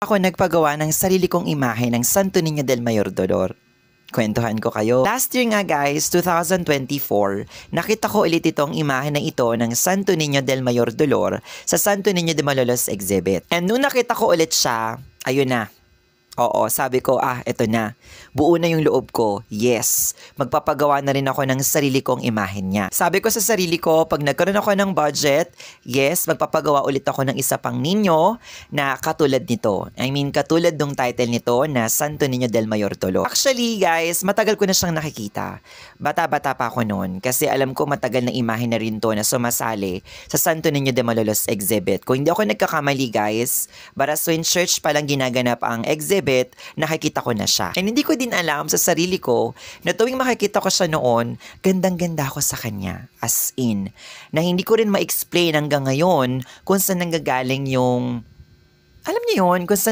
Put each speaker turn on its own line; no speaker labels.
Ako nagpagawa ng sarili kong imahe ng Santo Niño del Mayor Dolor. Kwentuhan ko kayo. Last year nga guys, 2024, nakita ko ulit itong imahe na ito ng Santo Niño del Mayor Dolor sa Santo Niño de Malolos exhibit. And nung nakita ko ulit siya, ayun na. Oo, sabi ko, eto na. Buo na yung loob ko. Yes, magpapagawa na rin ako ng sarili kong imahen niya. Sabi ko sa sarili ko, pag nagkaroon ako ng budget, yes, magpapagawa ulit ako ng isa pang ninyo na katulad nito. I mean, katulad ng title nito na Santo Niño del Mayor Dolor. Actually, guys, matagal ko na siyang nakikita. Bata-bata pa ako noon kasi alam ko matagal na imahe na rin to na sumasali sa Santo Niño de Malolos exhibit. Kung hindi ako nagkakamali, guys, Baraswain Church palang ginaganap ang exhibit, nakikita ko na siya. And hindi ko din alam sa sarili ko na tuwing makikita ko siya noon, gandang-ganda ako sa kanya. As in, na hindi ko rin ma-explain hanggang ngayon kung saan nanggagaling yung, alam niyo yun, kung saan